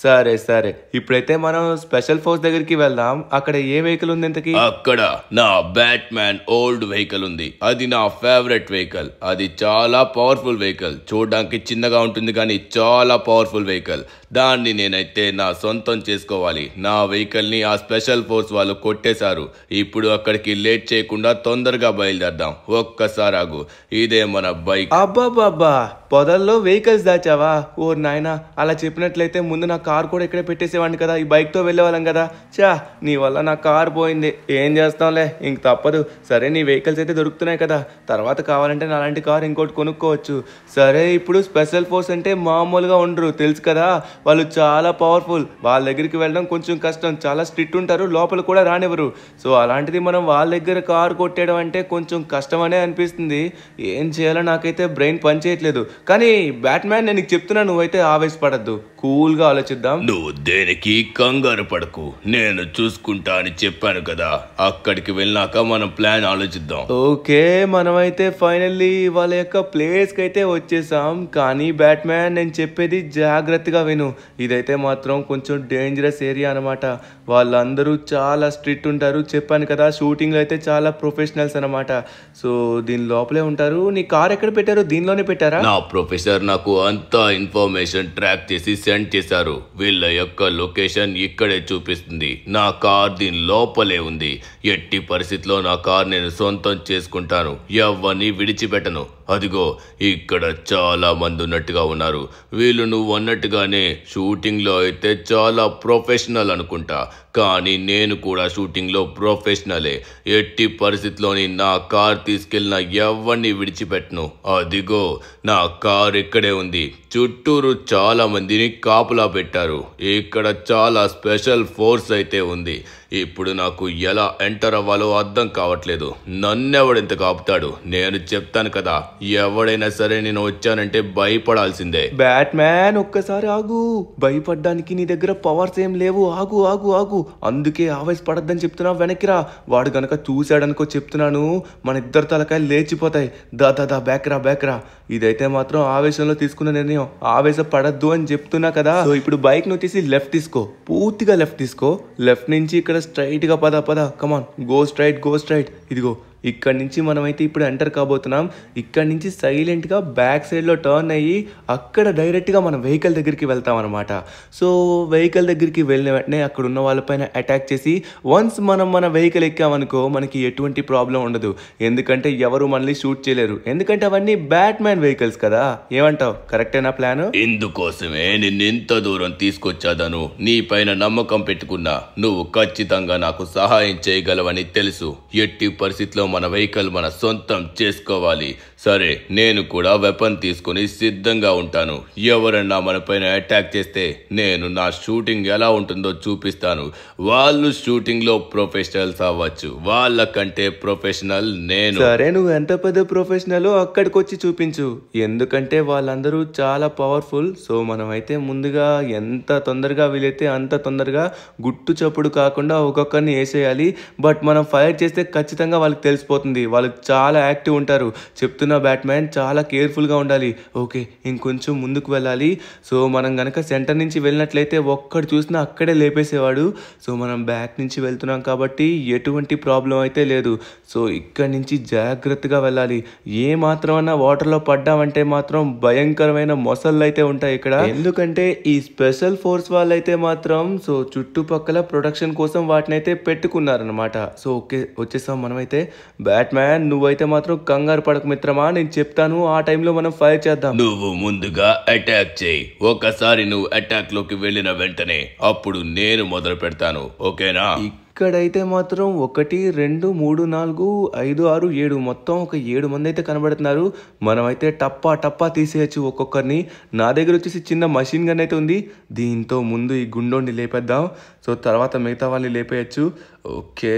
సరే సరే, ఇప్పుడైతే మనం స్పెషల్ ఫోర్స్ దగ్గరికి వెళ్దాం. అక్కడ ఏ వెహికల్ ఉంది ఇంతకి?
అక్కడ నా బ్యాట్మ్యాన్ ఓల్డ్ వెహికల్ ఉంది. అది నా ఫేవరెట్ వెహికల్. అది చాలా పవర్ఫుల్ వెహికల్. చూడడానికి చిన్నగా ఉంటుంది కానీ చాలా పవర్ఫుల్ వెహికల్. దాన్ని నేనైతే నా సొంతం చేసుకోవాలి. నా వెహికల్ ని ఆ స్పెషల్ ఫోర్స్ వాళ్ళు కొట్టేశారు. ఇప్పుడు అక్కడికి లేట్ చేయకుండా తొందరగా బయలుదేరదాం. ఒక్కసారి ఆగు, ఇదే మన బైక్.
అబ్బాబ్బాబ్బా, పొదల్లో వెహికల్స్ దాచావా? ఓ నాయనా, అలా చెప్పినట్లయితే ముందు నా కార్ కూడా ఇక్కడే పెట్టేసేవాడిని కదా. ఈ బైక్ తో వెళ్ళేవాళ్ళం కదా. చా, నీ వల్ల నా కార్ పోయింది. ఏం చేస్తాంలే, ఇంక తప్పదు. సరే, నీ వెహికల్స్ అయితే దొరుకుతున్నాయి కదా, తర్వాత కావాలంటే నాలాంటి కార్ ఇంకోటి కొనుక్కోవచ్చు. సరే, ఇప్పుడు స్పెషల్ ఫోర్స్ అంటే మామూలుగా ఉండరు, తెలుసు కదా. వాళ్ళు చాలా పవర్ఫుల్. వాళ్ళ దగ్గరికి వెళ్ళడం కొంచెం కష్టం. చాలా స్ట్రిక్ట్ ఉంటారు, లోపల కూడా రానివ్వరు. సో అలాంటిది మనం వాళ్ళ దగ్గర కార్ కొట్టేయడం అంటే కొంచెం కష్టమనే అనిపిస్తుంది. ఏం చేయాలో నాకైతే బ్రెయిన్ పనిచేయట్లేదు. కానీ బ్యాట్మ్యాన్, నేను నీకు చెప్తున్నా, నువ్వైతే ఆవేశపడద్దు. కూల్గా ఆలోచిద్దాం.
నువ్వు దేనికి కంగారు పడకు, నేను చూసుకుంటా అని చెప్పాను కదా. అక్కడికి వెళ్ళాక మనం ప్లాన్ ఆలోచిద్దాం.
ఓకే, మనమైతే ఫైనల్లీ వాళ్ళ యొక్క ప్లేస్ కి అయితే వచ్చేసాం. కానీ బ్యాట్మ్యాన్, నేను చెప్పేది జాగ్రత్తగా విను. ఇదైతే మాత్రం కొంచెం డేంజరస్ ఏరియా అనమాట. వాళ్ళందరూ చాలా స్ట్రిక్ట్ ఉంటారు. చెప్పాను కదా, షూటింగ్లో అయితే చాలా ప్రొఫెషనల్స్ అనమాట. సో దీని లోపలే ఉంటారు. నీ కార్ ఎక్కడ పెట్టారు? దీనిలోనే పెట్టారా?
నా ప్రొఫెసర్ నాకు అంతా ఇన్ఫర్మేషన్ ట్రాక్ చేసి సెండ్ చేశారు. వీళ్ళ యొక్క లొకేషన్ ఇక్కడే చూపిస్తుంది. నా కార్ దీని లోపలే ఉంది. ఎట్టి పరిస్థితిలో నా కార్ నేను సొంతం చేసుకుంటాను. ఎవరిని విడిచిపెట్టను. అదిగో, ఇక్కడ చాలా మంది ఉన్నట్టుగా ఉన్నారు. వీళ్ళు నువ్వు అన్నట్టుగానే షూటింగ్లో అయితే చాలా ప్రొఫెషనల్ అనుకుంటా. కానీ నేను కూడా షూటింగ్లో ప్రొఫెషనలే. ఎట్టి పరిస్థితిలోని నా కార్ తీసుకెళ్ళిన ఎవరిని విడిచిపెట్టను. అదిగో, నా కార్ ఇక్కడే ఉంది. చుట్టూరు చాలా మందిని కాపులా పెట్టారు. ఇక్కడ చాలా స్పెషల్ ఫోర్స్ అయితే ఉంది. ఇప్పుడు నాకు ఎలా ఎంటర్ అవ్వాలో అర్థం కావట్లేదు. నన్నెవడెంత కాపుతాడు? నేను చెప్తాను కదా, ఎవడైనా సరే నేను వచ్చానంటే భయపడాల్సిందే.
బ్యాట్ మ్యాన్ ఒక్కసారి ఆగు. భయపడ్డానికి నీ దగ్గర పవర్స్ ఏం లేవు. ఆగు ఆగు ఆగు. అందుకే ఆవేశపడద్దని చెప్తున్నా. వెనక్కిరా. వాడు గనక చూశాడనుకో చెప్తున్నాను, మన ఇద్దరు తలకాయలు లేచిపోతాయి. దా దా దా బ్యాక్ రా. ఇదైతే మాత్రం ఆవేశంలో తీసుకున్న నిర్ణయం. ఆవేశపడద్దు అని చెప్తున్నా కదా. సో ఇప్పుడు బైక్ ను తీసి లెఫ్ట్ తీసుకో. పూర్తిగా లెఫ్ట్ తీసుకో. లెఫ్ట్ నుంచి ఇక్కడ స్ట్రైట్ గా పద. కమాన్, గో స్ట్రైట్. ఇదిగో ఇక్కడ నుంచి మనమైతే ఇప్పుడు ఎంటర్ కాబోతున్నాం. ఇక్కడ నుంచి సైలెంట్గా బ్యాక్ సైడ్లో టర్న్ అయ్యి అక్కడ డైరెక్ట్గా మన వెహికల్ దగ్గరికి వెళ్తాం అనమాట. సో వెహికల్ దగ్గరికి వెళ్ళిన వెంటనే అక్కడ ఉన్న వాళ్ళపైన అటాక్ చేసి వన్స్ మనం మన వెహికల్ ఎక్కామనుకో మనకి ఎటువంటి ప్రాబ్లం ఉండదు. ఎందుకంటే ఎవరు మనల్ని షూట్ చేయలేరు. ఎందుకంటే అవన్నీ బ్యాట్ మ్యాన్ వెహికల్స్ కదా. ఏమంటావు? కరెక్టేనా ప్లాన్?
ఇందుకోసమే నిన్ను ఇంత దూరం తీసుకొచ్చాదను. నీ పైన నమ్మకం పెట్టుకున్నా. నువ్వు ఖచ్చితంగా నాకు సహాయం చేయగలవని తెలుసు. ఎట్టి పరిస్థితిలో మన వెహికల్ మన సొంతం చేసుకోవాలి. సరే, నేను కూడా వెపన్ తీసుకుని సిద్ధంగా ఉంటాను. ఎవరన్నా మన పైన అటాక్ చేస్తే నేను నా షూటింగ్ ఎలా ఉంటుందో చూపిస్తాను. వాళ్ళు షూటింగ్ లో ప్రొఫెషనల్స్ అవ్వచ్చు, వాళ్ళకంటే ప్రొఫెషనల్ నేను.
సరే, నువ్వు ఎంత పెద్ద ప్రొఫెషనల్ అక్కడికి వచ్చి చూపించు. ఎందుకంటే వాళ్ళందరూ చాలా పవర్ఫుల్. సో మనమైతే ముందుగా ఎంత తొందరగా వీలైతే అంత తొందరగా గుట్టు చప్పుడు కాకుండా ఒక్కొక్కరిని వేసేయాలి. బట్ మనం ఫైర్ చేస్తే ఖచ్చితంగా వాళ్ళకి తెలిసిపోతుంది. వాళ్ళు చాలా యాక్టివ్ ఉంటారు. చెప్తున్నా బ్యాట్మ్యాన్, చాలా కేర్ఫుల్గా ఉండాలి. ఓకే, ఇంకొంచెం ముందుకు వెళ్ళాలి. సో మనం గనక సెంటర్ నుంచి వెళ్ళినట్లయితే ఒక్కడు చూసినా అక్కడే లేపేసేవాడు. సో మనం బ్యాక్ నుంచి వెళ్తున్నాం కాబట్టి ఎటువంటి ప్రాబ్లం అయితే లేదు. సో ఇక్కడి నుంచి జాగ్రత్తగా వెళ్ళాలి. ఏ మాత్రమన్నా వాటర్లో పడ్డామంటే మాత్రం భయంకరమైన మొసళ్ళు అయితే ఉంటాయి ఇక్కడ. ఎందుకంటే ఈ స్పెషల్ ఫోర్స్ వాళ్ళైతే మాత్రం సో చుట్టుపక్కల ప్రొటెక్షన్ కోసం వాటిని అయితే పెట్టుకున్నారనమాట. సో ఓకే, వచ్చేసాం మనమైతే. బ్యాట్మ్యాన్, నువ్వైతే మాత్రం కంగారు పడక మిత్రమా, నేను చెప్తాను. ఆ టైంలో మనం ఫైర్ చేద్దాం.
నువ్వు ముందుగా అటాక్ చేయి. ఒకసారి నువ్వు అటాక్ లోకి వెళ్ళిన వెంటనే అప్పుడు నేను మొదలు పెడతాను. ఓకేనా?
ఇక్కడైతే మాత్రం 1 2 3 4 5 6 7 మొత్తం ఒక 7 మంది అయితే కనబడుతున్నారు. మనమైతే టప్పా తీసేయచ్చు ఒక్కొక్కరిని. నా దగ్గర వచ్చేసి చిన్న మషిన్ గన్ అయితే ఉంది. దీంతో ముందు ఈ గుండోని లేపేద్దాం. సో తర్వాత మిగతా వాళ్ళని లేపేయచ్చు. ఓకే,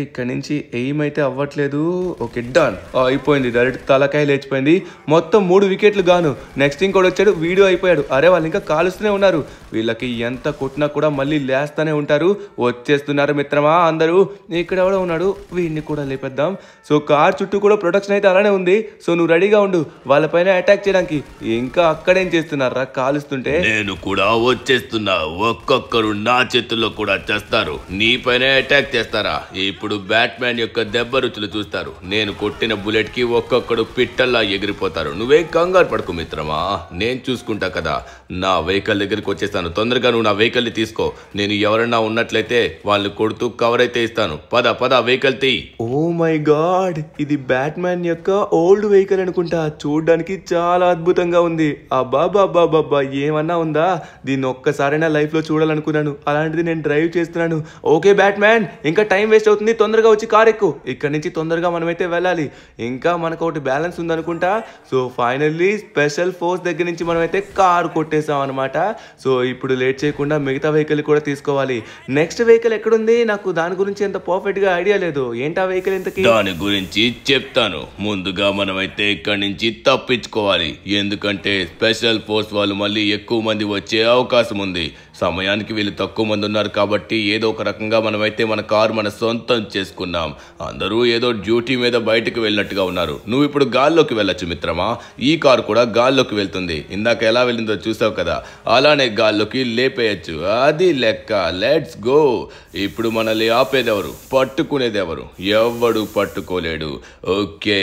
ఇక్కడ నుంచి ఎయిమ్ అయితే అవ్వట్లేదు. Okay, done. అయిపోయింది. డైరెక్ట్ తలకాయ లేచిపోయింది. మొత్తం 3 వికెట్లు గాను. నెక్స్ట్ ఇంకోటి వచ్చాడు, వీడియో అయిపోయాడు. అరే, వాళ్ళు ఇంకా కాలుస్తూనే ఉన్నారు. వీళ్ళకి ఎంత కొట్టినా కూడా మళ్ళీ లేస్తూనే ఉంటారు. వచ్చేస్తున్నారు మిత్రమా అందరూ. ఇక్కడ ఎవడో ఉన్నాడు, వీడిని కూడా లేపేద్దాం. సో కార్ చుట్టూ కూడా ప్రొటెక్షన్ అయితే అలానే ఉంది. సో నువ్వు రెడీగా ఉండు వాళ్ళపైన అటాక్ చేయడానికి. ఇంకా అక్కడేం చేస్తున్నారా కాలుస్తుంటే?
నేను కూడా వచ్చేస్తున్నా. ఒక్కొక్కరు నా చేతుల్లో కూడా చేస్తారు. నీ పైన అటాక్ చేస్తారా? ఇప్పుడు బ్యాట్మ్యాన్ యొక్క దెబ్బ రుచులు చూస్తారు. నేను కొట్టిన బుల్లెట్ కి ఒక్కొక్కడు పిట్టల్లా ఎగిరిపోతారు. నువ్వేం కంగారు పడుకో మిత్రమా, నేను చూసుకుంటా కదా. నా వెహికల్ దగ్గరికి వచ్చేస్తాను. తొందరగా నువ్వు నా వెహికల్ ని తీసుకో. నేను ఎవరన్నా ఉన్నట్లయితే వాళ్ళు కొడుతూ కవర్ అయితే ఇస్తాను. పద వెహికల్ తీ.
ఓ మై గాడ్, ఇది బ్యాట్మ్యాన్ యొక్క ఓల్డ్ వెహికల్ అనుకుంటా. చూడడానికి చాలా అద్భుతంగా ఉంది. అబ్బాబాబాబాబా, ఏమన్నా ఉందా? దీన్ని ఒక్కసారైనా లైఫ్ లో చూడాలనుకున్నాను. అలాంటిది నేను డ్రైవ్ చేస్తున్నాను. ఓకే బ్యాట్మ్యాన్, ఇంకా టైం వేస్ట్ అవుతుంది. తొందరగా వచ్చి కార్ ఎక్కు. ఇక్కడ నుంచి తొందరగా మనమైతే వెళ్ళాలి. ఇంకా మనకు ఒకటి బ్యాలెన్స్ ఉందనుకుంటా. సో ఫైనల్లీ స్పెషల్ ఫోర్స్ దగ్గర నుంచి మనమైతే కార్ కొట్టేసాం అనమాట. సో ఇప్పుడు లేట్ చేయకుండా మిగతా వెహికల్ కూడా తీసుకోవాలి. నెక్స్ట్ వెహికల్ ఎక్కడుంది? నాకు దాని గురించి ఎంత పర్ఫెక్ట్ గా ఐడియా లేదు. ఏంటా వెహికల్ ఇంతకీ?
దాని గురించి చెప్తాను. ముందుగా మనమైతే ఇక్కడి నుంచి తప్పించుకోవాలి. ఎందుకంటే స్పెషల్ ఫోర్స్ వాళ్ళు మళ్ళీ ఎక్కువ మంది వచ్చే అవకాశం ఉంది. సమయానికి వీళ్ళు తక్కువ మంది ఉన్నారు కాబట్టి ఏదో ఒక రకంగా మనమైతే మన కారు మన సొంతం చేసుకున్నాం. అందరూ ఏదో డ్యూటీ మీద బయటకు వెళ్ళినట్టుగా ఉన్నారు. నువ్వు ఇప్పుడు గాల్లోకి వెళ్ళొచ్చు మిత్రమా. ఈ కారు కూడా గాల్లోకి వెళ్తుంది. ఇందాక ఎలా వెళ్ళిందో చూసావు కదా, అలానే గాల్లోకి లేపేయచ్చు. అది లెక్క. Let's go. ఇప్పుడు మనల్ని ఆపేదెవరు? పట్టుకునేదెవరు? ఎవ్వడు పట్టుకోలేడు. ఓకే,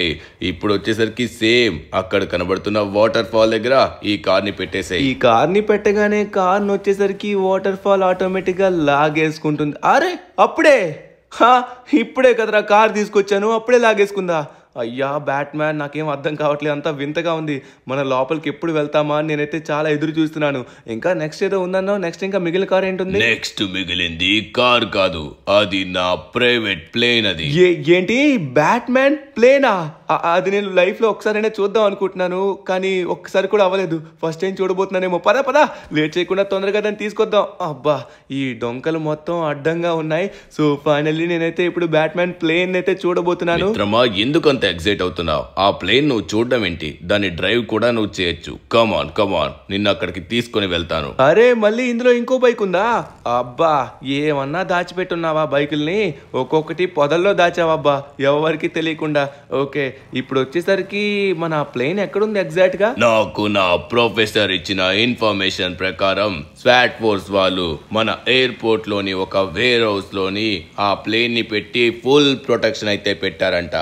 ఇప్పుడు వచ్చేసరికి సేమ్ అక్కడ కనబడుతున్న వాటర్ ఫాల్ దగ్గర ఈ కార్ని పెట్టేసాయి.
ఈ కార్ని పెట్టగానే కార్ని వచ్చేసరికి వాటర్ ఫాల్ ఆటోమేటిక్ గా లాగేసుకుంటుంది. అరే, అప్పుడే ఇప్పుడే కదరా కార్ తీసుకొచ్చాను, అప్పుడే లాగేసుకుందా? అయ్యా బ్యాట్మ్యాన్, నాకేం అర్థం కావట్లేదు. అంతా వింతగా ఉంది. మన లోపలికి ఎప్పుడు వెళ్తామా అని నేనైతే చాలా ఎదురు చూస్తున్నాను. ఇంకా నెక్స్ట్ ఏదో ఉందన్నో. నెక్స్ట్ ఇంకా మిగిలిన కార్ ఏంటుంది?
నెక్స్ట్ మిగిలింది కార్ కాదు, అది నా ప్రైవేట్ ప్లేన్. అది
ఏంటి? బ్యాట్మ్యాన్ ప్లేనా? అది నేను లైఫ్లో ఒకసారైనా చూద్దాం అనుకుంటున్నాను, కానీ ఒక్కసారి కూడా అవ్వలేదు. ఫస్ట్ టైం చూడబోతున్నానేమో. పదా పదా, లేట్ చేయకుండా తొందరగా దాన్ని తీసుకొద్దాం. అబ్బా, ఈ డొంకలు మొత్తం అడ్డంగా ఉన్నాయి. సో ఫైనల్లీ నేనైతే ఇప్పుడు బ్యాట్మ్యాన్ ప్లేన్ అయితే చూడబోతున్నాను.
మిత్రమా, ఎందుకంత ఎక్సైట్ అవుతున్నావు? ఆ ప్లేన్ నువ్వు చూడడం ఏంటి? దాని డ్రైవ్ కూడా నువ్వు చేయొచ్చు. కమాన్ కమాన్, నిన్ను అక్కడికి తీసుకొని వెళ్తాను.
అరే, మళ్ళీ ఇందులో ఇంకో బైక్ ఉందా? అబ్బా, ఏమన్నా దాచిపెట్టున్నావా బైకుల్ని? ఒక్కొక్కటి పొదల్లో దాచావబ్బా, ఎవరికి తెలియకుండా. ఓకే, ఇప్పుడు వచ్చేసరికి మన ప్లేన్ ఎక్కడుంది ఎగ్జాక్ట్ గా?
నాకు నా ప్రొఫెసర్ ఇచ్చిన ఇన్ఫర్మేషన్ ప్రకారం స్వాట్ ఫోర్స్ వాళ్ళు మన ఎయిర్పోర్ట్ లోని ఒక వేర్ హౌస్ లోని ఆ ప్లేన్ ని పెట్టి ఫుల్ ప్రొటెక్షన్ అయితే పెట్టారంట.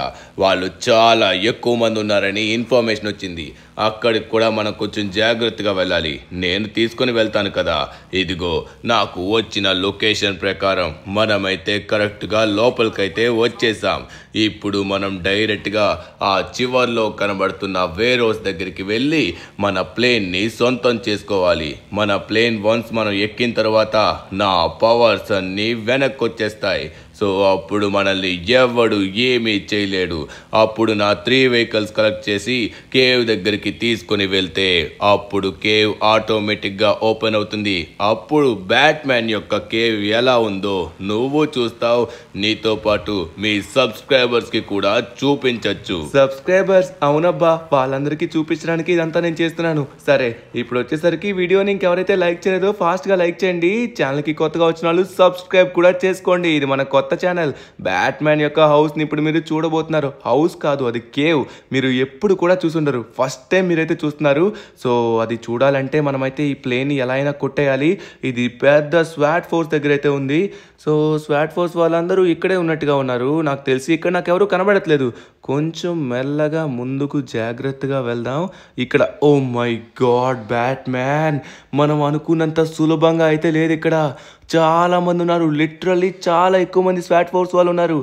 వాళ్ళు చాలా ఎక్కువ మంది ఉన్నారని ఇన్ఫర్మేషన్ వచ్చింది. అక్కడికి కూడా మనం కొంచెం జాగ్రత్తగా వెళ్ళాలి. నేను తీసుకొని వెళ్తాను కదా. ఇదిగో నాకు వచ్చిన లొకేషన్ ప్రకారం మనమైతే కరెక్ట్గా లోపలికైతే వచ్చేసాం. ఇప్పుడు మనం డైరెక్ట్గా ఆ చివర్లో కనబడుతున్న వేర్ హౌస్ దగ్గరికి వెళ్ళి మన ప్లేన్ని సొంతం చేసుకోవాలి. మన ప్లేన్ వన్స్ మనం ఎక్కిన తర్వాత నా పవర్స్ అన్నీ వెనక్కి వచ్చేస్తాయి. సో అప్పుడు మనల్ని ఎవడు ఏమీ చేయలేడు. అప్పుడు నా 3 వెహికల్స్ కలెక్ట్ చేసి కేవ్ దగ్గరికి తీసుకుని వెళ్తే అప్పుడు కేవ్ ఆటోమేటిక్గా ఓపెన్ అవుతుంది. అప్పుడు బ్యాట్మ్యాన్ యొక్క కేవ్ ఎలా ఉందో నువ్వు చూస్తావు. నీతో పాటు మీ సబ్స్క్రైబర్స్కి కూడా చూపించచ్చు.
సబ్స్క్రైబర్స్? అవునబ్బా, వాళ్ళందరికీ చూపించడానికి ఇదంతా నేను చేస్తున్నాను. సరే, ఇప్పుడు వచ్చేసరికి వీడియోని ఇంకెవరైతే లైక్ చేయలేదో ఫాస్ట్గా లైక్ చేయండి. ఛానల్కి కొత్తగా వచ్చిన వాళ్ళు సబ్స్క్రైబ్ కూడా చేసుకోండి. ఇది మన కొత్త ఛానల్. బ్యాట్మ్యాన్ యొక్క హౌస్ని ఇప్పుడు మీరు చూడబోతున్నారు. హౌస్ కాదు, అది కేవ్. మీరు ఎప్పుడు కూడా చూసుండరు, ఫస్ట్ టైం మీరైతే చూస్తున్నారు. సో అది చూడాలంటే మనమైతే ఈ ప్లేన్ ఎలా అయినా కొట్టేయాలి. ఇది పెద్ద స్వాట్ ఫోర్స్ దగ్గర అయితే ఉంది. సో స్వాట్ ఫోర్స్ వాళ్ళందరూ ఇక్కడే ఉన్నట్టుగా ఉన్నారు. నాకు తెలిసి ఇక్కడ నాకు ఎవరు కనబడట్లేదు. కొంచెం మెల్లగా ముందుకు జాగ్రత్తగా వెళ్దాం. ఇక్కడ ఓ మై గాడ్, బ్యాట్మ్యాన్ మనం అనుకున్నంత సులభంగా అయితే లేదు. ఇక్కడ చాలా మంది ఉన్నారు. లిటరల్లీ చాలా ఎక్కువ మంది స్వాట్ ఫోర్స్ వాళ్ళు ఉన్నారు.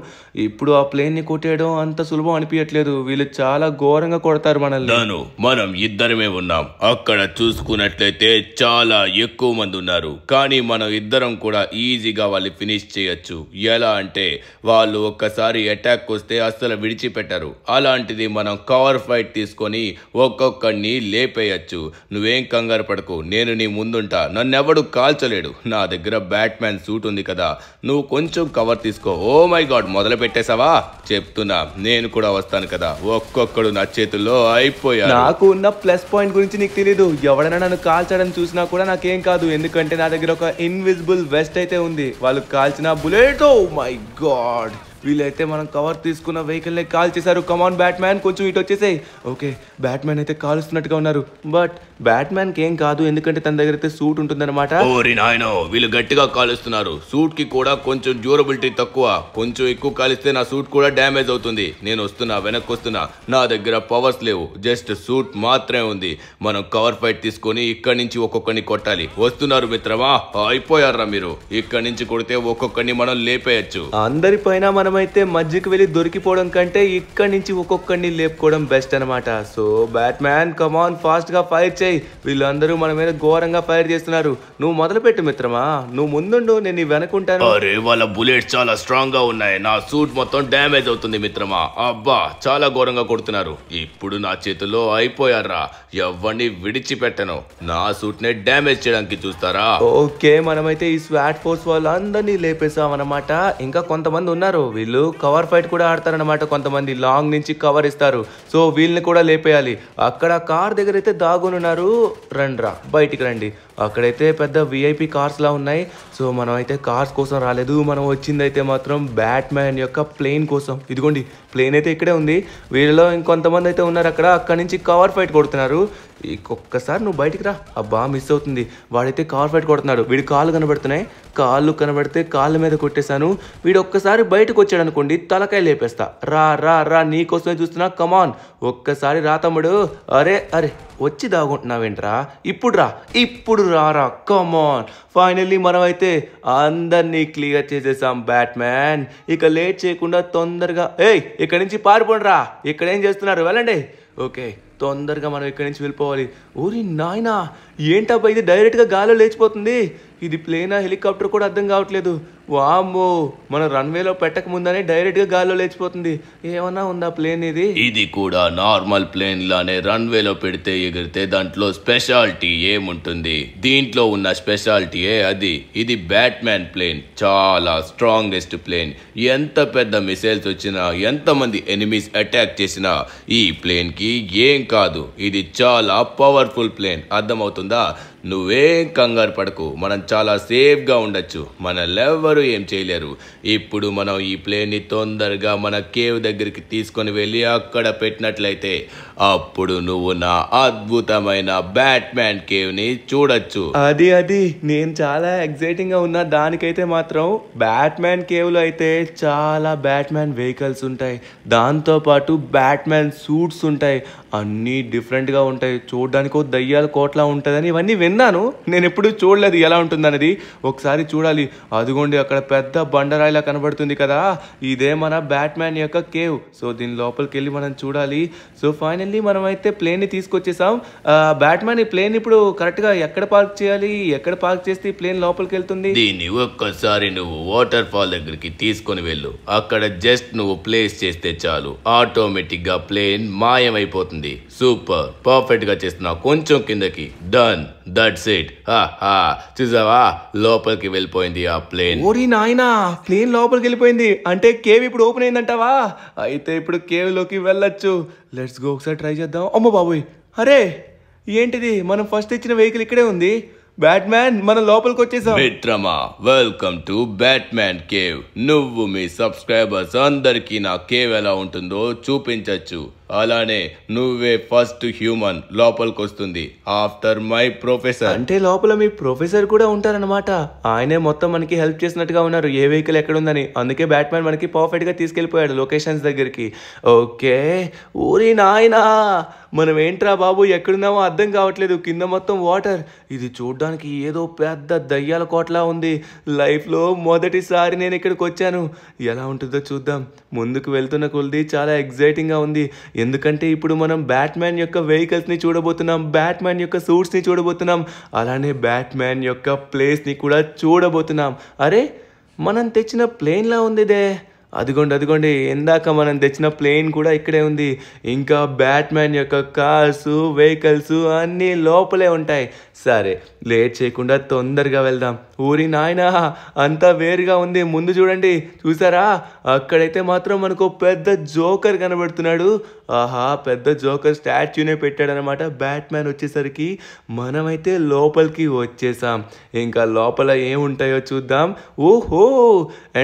ఇప్పుడు ఆ ప్లేన్ని కొట్టేయడం అంత సులభం అనిపించట్లేదు. వీళ్ళు చాలా ఘోరంగా కొడతారు మనల్ని.
మనం ఇద్దరమే ఉన్నాం. అక్కడ చూసుకున్నట్లయితే చాలా ఎక్కువ మంది ఉన్నారు. కానీ మనం ఇద్దరం కూడా ఈజీగా వాళ్ళు ఫినిష్ చేయొచ్చు. ఎలా అంటే వాళ్ళు ఒక్కసారి అటాక్ వస్తే అస్సలు విడిచిపెట్టరు. అలాంటిది మనం కవర్ ఫైట్ తీసుకొని ఒక్కొక్కడిని లేపేయచ్చు. నువ్వేం కంగారు పడకు, నేను నీ ముందుంటా. నన్నెవడు కాల్చలేడు. నా దగ్గర బ్యాట్మ్యాన్ సూట్ ఉంది కదా, నువ్వు కొంచెం కవర్ తీసుకో. ఓ మై గాడ్, మొదలు పెట్టేశావా? చెప్తున్నా, నేను కూడా వస్తాను కదా. ఒక్కొక్కడు నా చేతుల్లో అయిపోయా.
నాకు ఉన్న ప్లస్ పాయింట్ గురించి నీకు తెలీదు. ఎవడైనా నన్ను కాల్చడం చూసినా కూడా నాకేం కాదు, ఎందుకంటే నా దగ్గర ఒక ఇన్విజిబుల్ వెస్ట్ అయితే ఉంది. వాళ్ళు కాల్చిన బుల్లెట్, ఓ మై గాడ్, వీళ్ళైతే మనం కవర్ తీసుకున్న వెహికల్ని కాల్ చేశారు. కమాన్ బ్యాట్మ్యాన్, కొంచెం ఇటు వచ్చేసాయి. ఓకే, బ్యాట్మ్యాన్ అయితే కాలుస్తున్నట్టుగా ఉన్నారు. బట్ బ్యాట్మ్యాన్కి ఏం కాదు, ఎందుకంటే తన దగ్గర అయితే సూట్ ఉంటుందన్నమాట.
ఓరి నాయనో, వీళ్ళు గట్టిగా కాలుస్తున్నారు. సూట్ కి కూడా కొంచెం డ్యూరబిలిటీ తక్కువ. కొంచెం ఎక్కువ కాలిస్తే నా సూట్ కూడా డ్యామేజ్ అవుతుంది. నేను వస్తున్నా, వెనక్కి వస్తున్నా. నా దగ్గర పవర్స్ లేవు, జస్ట్ సూట్ మాత్రమే ఉంది. మనం కవర్ ఫైట్ తీసుకొని ఇక్కడి నుంచి ఒక్కొక్కరిని కొట్టాలి. వస్తున్నారు మిత్రమా, అయిపోయారా మీరు? ఇక్కడి నుంచి కొడితే ఒక్కొక్కరిని మనం లేపేయచ్చు.
అందరిపైన మనమైతే మధ్యకి వెళ్ళి దొరికిపోవడం కంటే ఇక్కడి నుంచి ఒక్కొక్కడిని లేపుకోవడం బెస్ట్ అనమాట. సో బ్యాట్మ్యాన్ కమాన్, ఫాస్ట్ గా ఫైర్ చేయి. వీళ్ళందరూ మన మీద ఘోరంగా ఫైర్ చేస్తున్నారు. నువ్వు మొదలు పెట్టు మిత్రమా, నువ్వు ముందుండు, నేను నీ వెనకుంటాను.
అరే, వాళ్ళ బుల్లెట్స్ చాలా స్ట్రాంగ్ గా ఉన్నాయి. నా సూట్ మొత్తం డ్యామేజ్ అవుతుంది మిత్రమా. అబ్బా, చాలా ఘోరంగా కొడుతున్నారు. ఇప్పుడు నా చేతుల్లో అయిపోయారా? ఎవరిని విడిచిపెట్టను. నా సూట్ నే డ్యామేజ్ చేయడానికి చూస్తారా?
ఓకే, మనమైతే ఈ స్వాట్ ఫోర్స్ వాళ్ళందరినీ లేపేసాం అనమాట. ఇంకా కొంతమంది ఉన్నారు, వీళ్ళు కవర్ ఫైట్ కూడా ఆడతారనమాట. కొంతమంది లాంగ్ నుంచి కవర్ ఇస్తారు. సో వీళ్ళని కూడా లేపేయాలి. అక్కడ కార్ దగ్గర అయితే దాగుని ఉన్నారు. రండ్రా, బయటికి రండి. అక్కడైతే పెద్ద విఐపి కార్స్ లా ఉన్నాయి. సో మనం అయితే కార్స్ కోసం రాలేదు, మనం వచ్చిందైతే మాత్రం బ్యాట్మ్యాన్ యొక్క ప్లేన్ కోసం. ఇదిగోండి, ప్లేన్ అయితే ఇక్కడే ఉంది. వీళ్ళలో ఇంకొంతమంది అయితే ఉన్నారు అక్కడ. అక్కడి నుంచి కవర్ ఫైట్ కొడుతున్నారు. ఒక్కసారి నువ్వు బయటికి రా. అబ్బా, మిస్ అవుతుంది. వాడైతే కవర్ ఫైట్ కొడుతున్నాడు. వీడి కాళ్ళు కనబడుతున్నాయి. కాళ్ళు కనబడితే కాళ్ళ మీద కొట్టేశాను. వీడు ఒక్కసారి బయటకు వచ్చాడు అనుకోండి, తలకాయ లేపేస్తా. రా రా రా, నీకోసమే చూస్తున్నా. కమాన్, ఒక్కసారి రా తమ్ముడు. అరే అరే, వచ్చి దాగుంటున్నావేంట్రా? ఇప్పుడు రా, ఇప్పుడు రారా. కమాన్, ఫైనల్లీ మనం అయితే అందరినీ క్లియర్ చేసేసాం బ్యాట్మ్యాన్. ఇక లేట్ చేయకుండా తొందరగా ఇక్కడి నుంచి పారిపోండి రా. ఇక్కడ ఏం చేస్తున్నారు? వెళ్ళండి. ఓకే, తొందరగా మనం ఇక్కడి నుంచి వెళ్ళిపోవాలి. ఓరి నాయనా, ఏంటబ్బా ఇది డైరెక్ట్గా గాల్లో లేచిపోతుంది. ఇది ప్లేనా హెలికాప్టర్ కూడా అర్థం కావట్లేదు. వామ్మో, మన రన్వేలో పెట్టక ముందనే డైరెక్ట్గా గాల్లో లేచిపోతుంది. ఏమన్నా ఉందా ప్లేన్ ఇది?
ఇది కూడా నార్మల్ ప్లేన్ లానే రన్వేలో పెడితే ఎగిరితే దాంట్లో స్పెషాలిటీ ఏముంటుంది? దీంట్లో ఉన్న స్పెషాలిటీయే అది. ఇది బ్యాట్మ్యాన్ ప్లేన్, చాలా స్ట్రాంగెస్ట్ ప్లేన్. ఎంత పెద్ద మిసైల్స్ వచ్చినా, ఎంతమంది ఎనిమీస్ అటాక్ చేసినా ఈ ప్లేన్ కి ఏం కాదు. ఇది చాలా పవర్ఫుల్ ప్లేన్, అర్థమవుతుందా? నువ్వేం కంగారు పడకు, మనం చాలా సేఫ్గా ఉండొచ్చు, మనల్ెవ్వరూ ఏం చేయలేరు. ఇప్పుడు మనం ఈ ప్లేన్ని తొందరగా మన కేవ్ దగ్గరికి తీసుకొని వెళ్ళి అక్కడ పెట్టినట్లయితే అప్పుడు నువ్వు నా అద్భుతమైన బ్యాట్మ్యాన్ కేవ్ని చూడొచ్చు.
అది నేను చాలా ఎక్సైటింగ్గా ఉన్నా. దానికైతే మాత్రం బ్యాట్మ్యాన్ కేవ్లో అయితే చాలా బ్యాట్మ్యాన్ వెహికల్స్ ఉంటాయి, దాంతోపాటు బ్యాట్మ్యాన్ సూట్స్ ఉంటాయి, అన్నీ డిఫరెంట్గా ఉంటాయి. చూడడానికి దయ్యాల కోట్లా ఉంటుందని ఇవన్నీ విన్నాను, నేను ఎప్పుడు చూడలేదు ఎలా ఉంటుందనేది. ఒకసారి చూడాలి. అదిగోండి అక్కడ పెద్ద బండరాయిలా కనబడుతుంది కదా, ఇదే మన బ్యాట్మ్యాన్ యొక్క కేవ్. సో దీని లోపలికి వెళ్ళి మనం చూడాలి. సో ఫైనల్లీ మనం అయితే ప్లేన్ని తీసుకొచ్చేసాం. బ్యాట్మ్యాన్ ఈ ప్లేన్ ఇప్పుడు కరెక్ట్గా ఎక్కడ పార్క్ చేయాలి? ఎక్కడ పార్క్ చేస్తే ఈ ప్లేన్ లోపలికి వెళ్తుంది?
దీన్ని ఒక్కసారి నువ్వు వాటర్ ఫాల్ దగ్గరికి తీసుకొని వెళ్ళు. అక్కడ జస్ట్ నువ్వు ప్లేస్ చేస్తే చాలు, ఆటోమేటిక్ గా ప్లేన్ మాయమైపోతుంది. సూపర్, పర్ఫెక్ట్ గా చేస్తున్నావు. కొంచెం కిందకి. Done, that's it. చూసావా, లోపలికి వెళ్ళిపోయింది ఆ ప్లేన్.
ఓరి నాయనా, ప్లేన్ లోపలికి వెళ్ళిపోయింది. అంటే కేవ్ ఇప్పుడు ఓపెన్ అయిందంటావా? అయితే ఇప్పుడు కేవ్ లోకి వెళ్ళొచ్చు. లెట్స్ గో, ఒకసారి ట్రై చేద్దాం. అమ్మ బాబోయ్, అరే ఏంటిది, మనం ఫస్ట్ ఇచ్చిన వెహికల్ ఇక్కడే ఉంది. బ్యాట్మ్యాన్, మనం లోపలికి వచ్చేసాం.
మిత్రమా, వెల్కమ్ టు బ్యాట్మ్యాన్ కేవ్. నువ్వు మీ సబ్స్క్రైబర్స్ అందరికీ నా కేవ్ ఎలా ఉంటుందో చూపించచ్చు. అలానే నువ్వే ఫస్ట్ హ్యూమన్ లోపలికి వస్తుంది ఆఫ్టర్ మై ప్రొఫెసర్.
అంటే లోపల మీ ప్రొఫెసర్ కూడా ఉంటారనమాట. ఆయనే మొత్తం మనకి హెల్ప్ చేసినట్టుగా ఉన్నారు ఏ వెహికల్ ఎక్కడ ఉందని. అందుకే బ్యాట్మ్యాన్ మనకి పర్ఫెక్ట్ గా తీసుకెళ్లిపోయాడు లొకేషన్స్ దగ్గరికి. ఓకే, ఊరి నాయనా, మనం ఏంట్రా బాబు ఎక్కడున్నామో అర్థం కావట్లేదు. కింద మొత్తం వాటర్. ఇది చూడడానికి ఏదో పెద్ద దయ్యాల కోటలా ఉంది. లైఫ్లో మొదటిసారి నేను ఇక్కడికి వచ్చాను. ఎలా ఉంటుందో చూద్దాం. ముందుకు వెళ్తున్న కొలది చాలా ఎగ్జైటింగ్గా ఉంది. ఎందుకంటే ఇప్పుడు మనం బ్యాట్మ్యాన్ యొక్క వెహికల్స్ని చూడబోతున్నాం, బ్యాట్మ్యాన్ యొక్క సూట్స్ని చూడబోతున్నాం, అలానే బ్యాట్మ్యాన్ యొక్క ప్లేస్ని కూడా చూడబోతున్నాం. అరే, మనం తెచ్చిన ప్లేన్లా ఉంది ఇదే. అదిగోండి, ఇందాక మనం తెచ్చిన ప్లేన్ కూడా ఇక్కడే ఉంది. ఇంకా బ్యాట్మ్యాన్ యొక్క కార్సు, వెహికల్స్ అన్నీ లోపలే ఉంటాయి. సరే, లేట్ చేయకుండా తొందరగా వెళ్దాం. ఊరి నాయనా, అంతా వేరుగా ఉంది. ముందు చూడండి, చూసారా? అక్కడైతే మాత్రం మనకు పెద్ద జోకర్ కనబడుతున్నాడు. ఆహా, పెద్ద జోకర్ స్టాచ్యూనే పెట్టాడనమాట. బ్యాట్మ్యాన్ వచ్చేసరికి మనమైతే లోపలికి వచ్చేసాం. ఇంకా లోపల ఏముంటాయో చూద్దాం. ఓహో,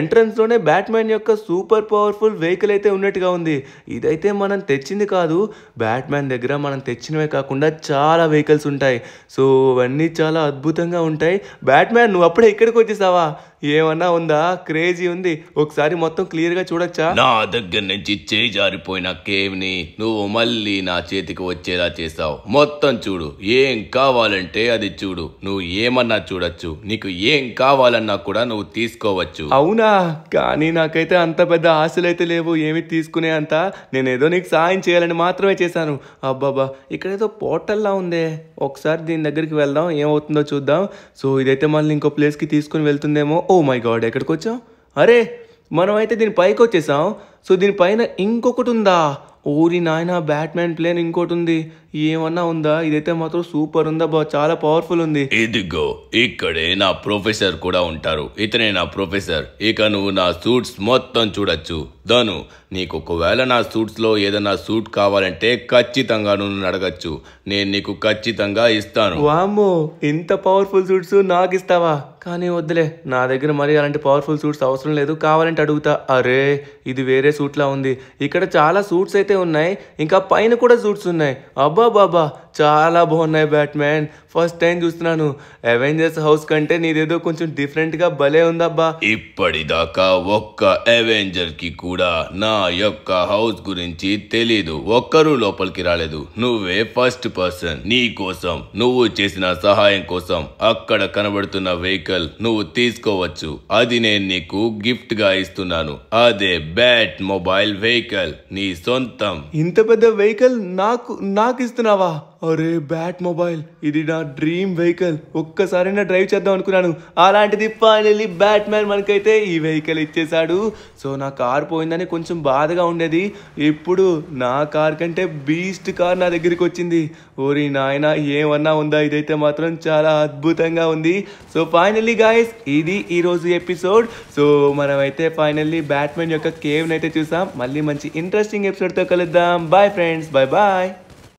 ఎంట్రన్స్లోనే బ్యాట్మ్యాన్ యొక్క సూపర్ పవర్ఫుల్ వెహికల్ అయితే ఉన్నట్టుగా ఉంది. ఇదైతే మనం తెచ్చింది కాదు, బ్యాట్మ్యాన్ దగ్గర మనం తెచ్చినవే కాకుండా చాలా వెహికల్స్ ఉంటాయి. సో అవన్నీ చాలా అద్భుతంగా ఉంటాయి. బ్యాట్మ్యాన్, నువ్వు అప్పుడే ఇక్కడికి వచ్చేసావా? ఏమన్నా ఉందా? క్రేజీ ఉంది. ఒకసారి మొత్తం క్లియర్ గా చూడొచ్చా?
నా దగ్గర నుంచి చేయి జారిపోయిన కేవ్ ని నువ్వు మళ్ళీ నా చేతికి వచ్చేలా చేసావు. మొత్తం చూడు, ఏం కావాలంటే అది చూడు. నువ్వు ఏమన్నా చూడొచ్చు, నీకు ఏం కావాలన్నా కూడా నువ్వు తీసుకోవచ్చు.
అవునా? కానీ నాకైతే అంత పెద్ద ఆశలు అయితే లేవు ఏమి తీసుకునే అంత. నేనేదో నీకు సాయం చేయాలని మాత్రమే చేశాను. అబ్బాబా, ఇక్కడేదో పోర్టల్లా ఉందే. ఒకసారి దీని దగ్గరికి వెళ్దాం, ఏమవుతుందో చూద్దాం. సో ఇదైతే మళ్ళీ ఇంకో ప్లేస్కి తీసుకుని వెళ్తుందేమో. ఓ మై గాడ్, ఎక్కడికి వచ్చాం? అరే, మనమైతే దీని పైకి వచ్చేసాం. సో దీనిపైన ఇంకొకటి ఉందా? ఊరి నాయన, బ్యాట్మ్యాన్ ప్లేన్ ఇంకోటి ఉంది. ఏమన్నా ఉందా? ఇదైతే మాత్రం సూపర్ ఉందా, చాలా పవర్ఫుల్ ఉంది.
ఇదిగో, ఇక్కడే నా ప్రొఫెసర్ కూడా ఉంటారు. ఇతనే నా ప్రొఫెసర్. ఇక నువ్వు నా సూట్స్ మొత్తం చూడొచ్చు. ధను, నీకు ఒకవేళ నా సూట్స్ లో ఏదైనా సూట్ కావాలంటే ఖచ్చితంగా నువ్వు అడగచ్చు. నేను నీకు ఖచ్చితంగా ఇస్తాను.
వామ్మో, ఇంత పవర్ఫుల్ సూట్స్ నాకు ఇస్తావా? కానీ వద్దులే, నా దగ్గర మరి అలాంటి పవర్ఫుల్ సూట్స్ అవసరం లేదు. కావాలంటే అడుగుతా. అరే, ఇది వేరే సూట్లా ఉంది. ఇక్కడ చాలా సూట్స్ అయితే ఉన్నాయి, ఇంకా పైన కూడా సూట్స్ ఉన్నాయి. అబ్బా బాబా, చాలా బాగున్నాయి బ్యాట్మ్యాన్. ఫస్ట్ టైం చూస్తున్నాను. అవెంజర్స్ హౌస్ కంటే నీదేదో కొంచెం డిఫరెంట్ గా భలే ఉందబ్బా.
ఇప్పటిదాకా ఒక్క అవెంజర్ కి కూడా నా యొక్క హౌస్ గురించి తెలీదు. ఒక్కరూ లోపలికి రాలేదు. నువ్వే ఫస్ట్ పర్సన్. నీ కోసం, నువ్వు చేసిన సహాయం కోసం అక్కడ కనబడుతున్న వెహికల్ నువ్వు తీసుకోవచ్చు. అది నేను నీకు గిఫ్ట్ గా ఇస్తున్నాను. అదే బ్యాట్ మొబైల్ వెహికల్, నీ సొంతం.
ఇంత పెద్ద వెహికల్ నాకు ఇస్తున్నావా? అరే బ్యాట్ మొబైల్, ఇది నా డ్రీమ్ వెహికల్. ఒక్కసారి నా డ్రైవ్ చేద్దాం అనుకున్నాను, అలాంటిది ఫైనల్లీ బ్యాట్ మ్యాన్ మనకైతే ఈ వెహికల్ ఇచ్చేసాడు. సో నా కార్ పోయిందని కొంచెం బాధగా ఉండేది, ఇప్పుడు నా కార్ కంటే బీస్ట్ కార్ నా దగ్గరికి వచ్చింది. ఓరి నాయన, ఏమన్నా ఉందా, ఇదైతే మాత్రం చాలా అద్భుతంగా ఉంది. సో ఫైనల్లీ గాయస్, ఇది ఈరోజు ఎపిసోడ్. సో మనమైతే ఫైనల్లీ బ్యాట్మెన్ యొక్క కేవ్ని అయితే చూసాం. మళ్ళీ మంచి ఇంట్రెస్టింగ్ ఎపిసోడ్తో కలుద్దాం. Bye friends, bye bye.